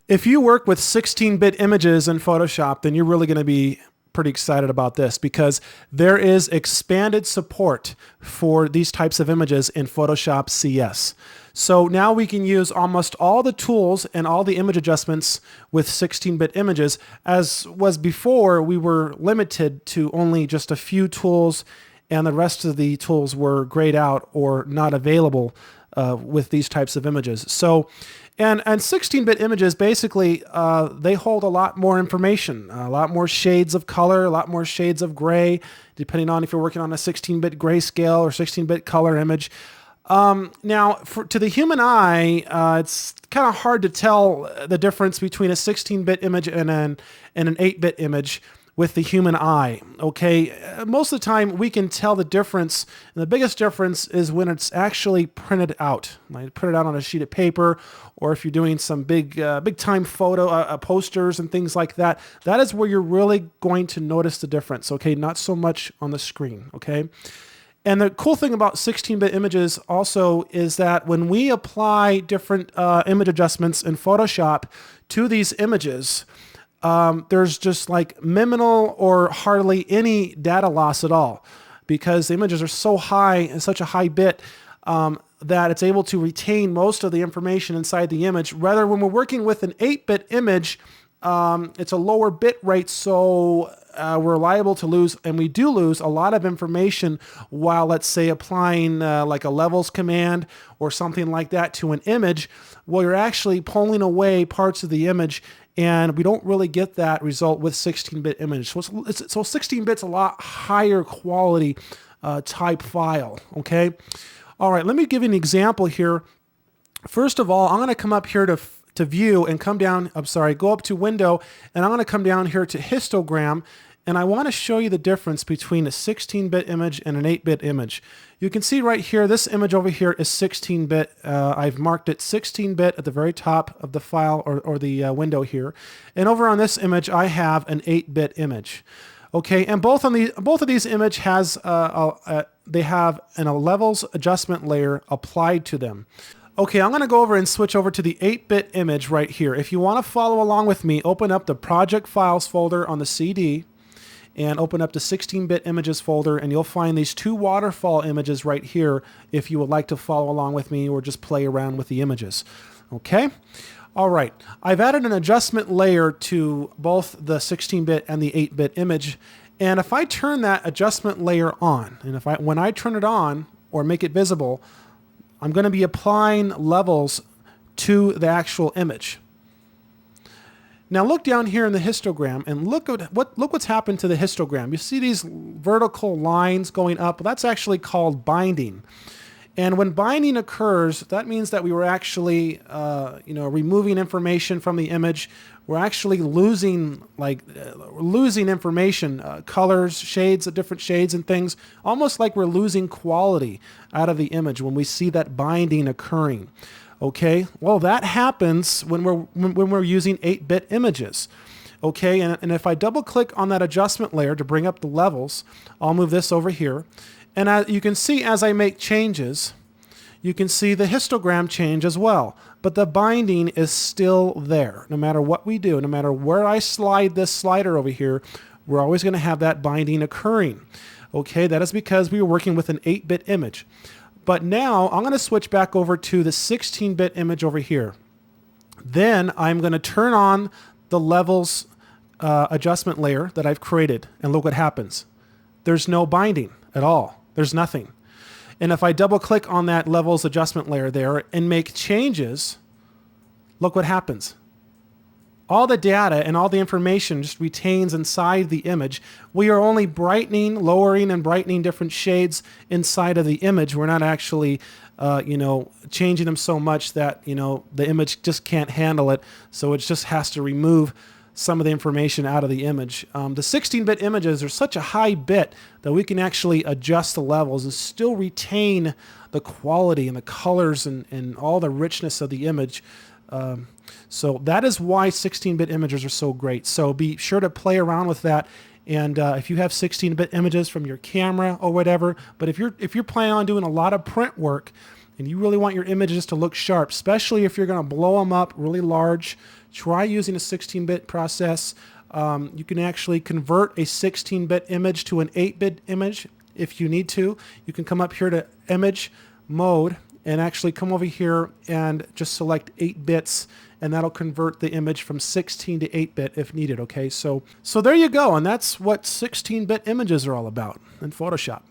If you work with 16-bit images in Photoshop, then you're really going to be pretty excited about this because there is expanded support for these types of images in Photoshop CS. So now we can use almost all the tools and all the image adjustments with 16-bit images. As was before, we were limited to only just a few tools, and the rest of the tools were grayed out or not available with these types of images. So, and 16-bit images basically they hold a lot more information, a lot more shades of color, a lot more shades of gray, depending on if you're working on a 16-bit grayscale or 16-bit color image. Now, to the human eye, it's kind of hard to tell the difference between a 16-bit image and an 8-bit image with the human eye. Okay, most of the time we can tell the difference, and the biggest difference is when it's actually printed out. Like printed out on a sheet of paper, or if you're doing some big time photo posters and things like that. That is where you're really going to notice the difference. Okay, not so much on the screen. Okay. And the cool thing about 16-bit images also is that when we apply different image adjustments in Photoshop to these images, there's just like minimal or hardly any data loss at all because the images are so high and such a high bit that it's able to retain most of the information inside the image. Rather, when we're working with an 8-bit image, it's a lower bit rate, so we're liable to lose, and we do lose a lot of information while, let's say, applying like a levels command or something like that to an image. Well, you're actually pulling away parts of the image, and we don't really get that result with 16-bit image. So 16-bit's a lot higher quality type file, okay? All right, let me give you an example here. First of all, I'm going to come up here to view and come down, go up to window, and I'm going to come down here to histogram, and I want to show you the difference between a 16-bit image and an 8-bit image. You can see right here, this image over here is 16-bit. I've marked it 16-bit at the very top of the file or the window here. And over on this image, I have an 8-bit image. Okay, and both of these image has they have a levels adjustment layer applied to them. Okay, I'm going to go over and switch over to the 8-bit image right here. If you want to follow along with me, open up the project files folder on the CD and open up the 16-bit images folder, and you'll find these two waterfall images right here if you would like to follow along with me or just play around with the images. Okay? All right. I've added an adjustment layer to both the 16-bit and the 8-bit image, and if I turn that adjustment layer on, and when I turn it on or make it visible, I'm going to be applying levels to the actual image. Now look down here in the histogram and look what's happened to the histogram. You see these vertical lines going up. That's actually called binding. And when binding occurs, that means that we were actually removing information from the image. We're actually losing information, colors, shades, different shades and things, almost like we're losing quality out of the image when we see that binding occurring. Okay, well that happens when we're using 8-bit images. Okay, and if I double click on that adjustment layer to bring up the levels, I'll move this over here. And you can see as I make changes, you can see the histogram change as well. But the binding is still there. No matter what we do, no matter where I slide this slider over here, we're always going to have that binding occurring. Okay, that is because we were working with an 8-bit image. But now I'm going to switch back over to the 16-bit image over here. Then I'm going to turn on the levels adjustment layer that I've created, and look what happens. There's no binding at all. There's nothing. And if I double click on that levels adjustment layer there and make changes, look what happens. All the data and all the information just retains inside the image. We are only brightening, lowering, and brightening different shades inside of the image. We're not actually, changing them so much that, the image just can't handle it. So it just has to remove some of the information out of the image. The 16-bit images are such a high bit that we can actually adjust the levels and still retain the quality and the colors and all the richness of the image. So that is why 16-bit images are so great. So be sure to play around with that. And if you have 16-bit images from your camera or whatever, but if you're planning on doing a lot of print work and you really want your images to look sharp, especially if you're going to blow them up really large try using a 16-bit process. You can actually convert a 16-bit image to an 8-bit image if you need to. You can come up here to image mode and actually come over here and just select 8 bits, and that'll convert the image from 16 to 8-bit if needed. Okay, so there you go, and that's what 16-bit images are all about in Photoshop.